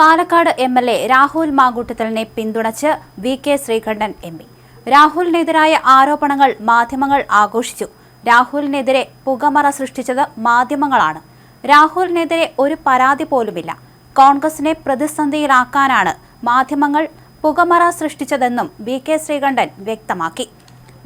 Palakkad MLA. Rahul മാങ്കൂട്ടത്തിലിനെ പിന്തുണച്ച് VK. Sreekandan MP. രാഹുലിനെതിരായ ആരോപണങ്ങൾ മാധ്യമങ്ങൾ ആഘോഷിച്ചു. രാഹുലിനെതിരെ പുകമറ സൃഷ്ടിച്ചത് മാധ്യമങ്ങളാണ്. രാഹുലിനെതിരെ ഒരു പരാതി പോലുമില്ല. കോൺഗ്രസിനെ പ്രതിസന്ധിയിലാക്കാനാണ് മാധ്യമങ്ങൾ പുകമറ സൃഷ്ടിച്ചതെന്നും വി.കെ. ശ്രീകണ്ഠൻ വ്യക്തമാക്കി.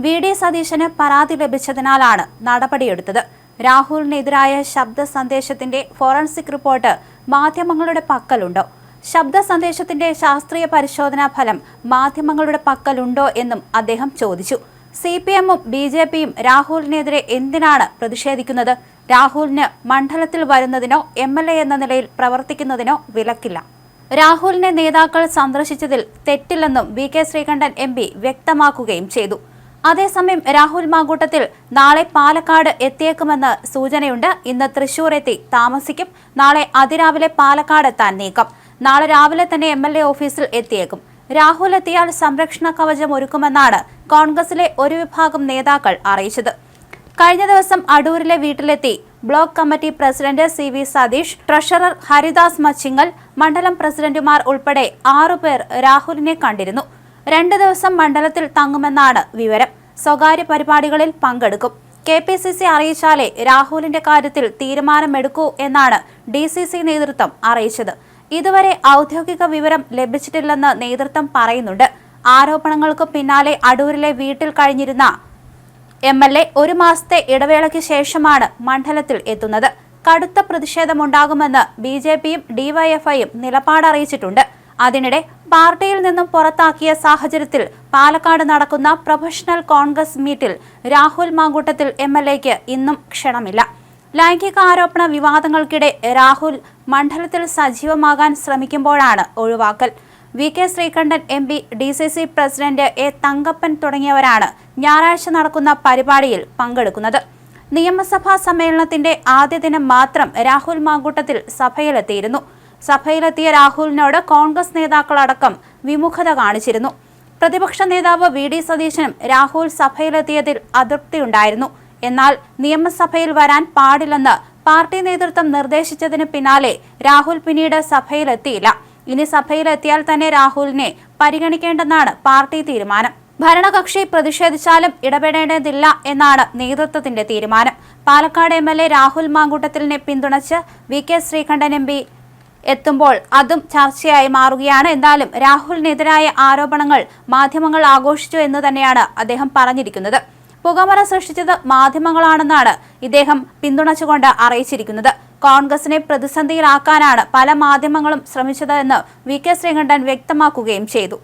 വി.ഡി. സതീശന് പരാതി ലഭിച്ചതിനാലാണ് നടപടിയെടുത്തത്. രാഹുലിനെതിരായ ശബ്ദ സന്ദേശത്തിന്റെ ഫോറൻസിക് റിപ്പോർട്ട് മാധ്യമങ്ങളുടെ പക്കലുണ്ടോ? ശബ്ദ സന്ദേശത്തിന്റെ ശാസ്ത്രീയ പരിശോധനാ ഫലം മാധ്യമങ്ങളുടെ പക്കലുണ്ടോ എന്നും അദ്ദേഹം ചോദിച്ചു. CPM-ഉം BJP-യും രാഹുലിനെതിരെ എന്തിനാണ് പ്രതിഷേധിക്കുന്നത്? രാഹുലിന് മണ്ഡലത്തിൽ വരുന്നതിനോ MLA എന്ന നിലയിൽ പ്രവർത്തിക്കുന്നതിനോ വിലക്കില്ല. രാഹുലിനെ നേതാക്കൾ സന്ദർശിച്ചതിൽ തെറ്റില്ലെന്നും വി.കെ. ശ്രീകണ്ഠൻ MP വ്യക്തമാക്കുകയും ചെയ്തു. അതേസമയം രാഹുൽ മാങ്കൂട്ടത്തിൽ നാളെ പാലക്കാട് എത്തിയേക്കുമെന്ന് സൂചനയുണ്ട്. ഇന്ന് തൃശൂർ എത്തി താമസിക്കും. നാളെ അതിരാവിലെ പാലക്കാട് എത്താൻ നീക്കം. നാളെ രാവിലെ തന്നെ MLA ഓഫീസിൽ എത്തിയേക്കും. രാഹുൽ എത്തിയാൽ സംരക്ഷണ കവചം ഒരുക്കുമെന്നാണ് കോൺഗ്രസിലെ ഒരു വിഭാഗം നേതാക്കൾ അറിയിച്ചത്. കഴിഞ്ഞ ദിവസം അടൂരിലെ വീട്ടിലെത്തി block committee president CV Satheesh, treasurer Haridas Machingal, മണ്ഡലം പ്രസിഡന്റുമാർ ഉൾപ്പെടെ 6 പേർ രാഹുലിനെ കണ്ടിരുന്നു. 2 ദിവസം മണ്ഡലത്തിൽ തങ്ങുമെന്നാണ് വിവരം. സ്വകാര്യ പരിപാടികളിൽ പങ്കെടുക്കും. KPCC അറിയിച്ചാലേ രാഹുലിന്റെ കാര്യത്തിൽ തീരുമാനമെടുക്കൂ എന്നാണ് DCC നേതൃത്വം അറിയിച്ചത്. ഇതുവരെ ഔദ്യോഗിക വിവരം ലഭിച്ചിട്ടില്ലെന്ന് നേതൃത്വം പറയുന്നുണ്ട്. ആരോപണങ്ങൾക്ക് പിന്നാലെ അടൂരിലെ വീട്ടിൽ കഴിഞ്ഞിരുന്ന MLA 1 മാസത്തെ ഇടവേളയ്ക്ക് ശേഷമാണ് മണ്ഡലത്തിൽ എത്തുന്നത്. കടുത്ത പ്രതിഷേധമുണ്ടാകുമെന്ന് BJP-യും DYFI-യും നിലപാടറിയിച്ചിട്ടുണ്ട്. അതിനിടെ പാർട്ടിയിൽ നിന്നും പുറത്താക്കിയ സാഹചര്യത്തിൽ പാലക്കാട് നടക്കുന്ന പ്രൊഫഷണൽ കോൺഗ്രസ് മീറ്റിൽ രാഹുൽ മാങ്കൂട്ടത്തിൽ MLA-ക്ക് ഇന്നും ക്ഷണമില്ല. ലൈംഗിക ആരോപണ വിവാദങ്ങൾക്കിടെ രാഹുൽ മണ്ഡലത്തിൽ സജീവമാകാൻ ശ്രമിക്കുമ്പോഴാണ് ഒഴിവാക്കൽ. V K. Sreekandan MP, DCC president A. Thankappan തുടങ്ങിയവരാണ് ഞായറാഴ്ച നടക്കുന്ന പരിപാടിയിൽ പങ്കെടുക്കുന്നത്. നിയമസഭാ സമ്മേളനത്തിന്റെ ആദ്യ ദിനം മാത്രം രാഹുൽ മാങ്കൂട്ടത്തിൽ സഭയിലെത്തിയിരുന്നു. സഭയിലെത്തിയ രാഹുലിനോട് കോൺഗ്രസ് നേതാക്കളടക്കം വിമുഖത കാണിച്ചിരുന്നു. പ്രതിപക്ഷ നേതാവ് V.D. സതീശനും രാഹുൽ സഭയിലെത്തിയതിൽ അതൃപ്തിയുണ്ടായിരുന്നു. എന്നാൽ നിയമസഭയിൽ വരാൻ പാടില്ലെന്ന് പാർട്ടി നേതൃത്വം നിർദ്ദേശിച്ചതിന് പിന്നാലെ രാഹുൽ പിന്നീട് സഭയിലെത്തിയില്ല. ഇനി സഭയിലെത്തിയാൽ തന്നെ രാഹുലിനെ പരിഗണിക്കേണ്ടെന്നാണ് പാർട്ടി തീരുമാനം. ഭരണകക്ഷി പ്രതിഷേധിച്ചാലും ഇടപെടേണ്ടതില്ല എന്നാണ് നേതൃത്വത്തിന്റെ തീരുമാനം. പാലക്കാട് MLA രാഹുൽ മാങ്കൂട്ടത്തിലിനെ പിന്തുണച്ച് വി.കെ. ശ്രീകണ്ഠൻ MP എത്തുമ്പോൾ അതും ചർച്ചയായി മാറുകയാണ്. എന്തായാലും രാഹുലിനെതിരായ ആരോപണങ്ങൾ മാധ്യമങ്ങൾ ആഘോഷിച്ചു എന്ന് തന്നെയാണ് അദ്ദേഹം പറഞ്ഞിരിക്കുന്നത്. പുകമറ സൃഷ്ടിച്ചത് മാധ്യമങ്ങളാണെന്നാണ് ഇദ്ദേഹം പിന്തുണച്ചുകൊണ്ട് അറിയിച്ചിരിക്കുന്നത്. കോൺഗ്രസിനെ പ്രതിസന്ധിയിലാക്കാനാണ് പല മാധ്യമങ്ങളും ശ്രമിച്ചതെന്ന് വി.കെ. ശ്രീകണ്ഠൻ വ്യക്തമാക്കുകയും ചെയ്തു.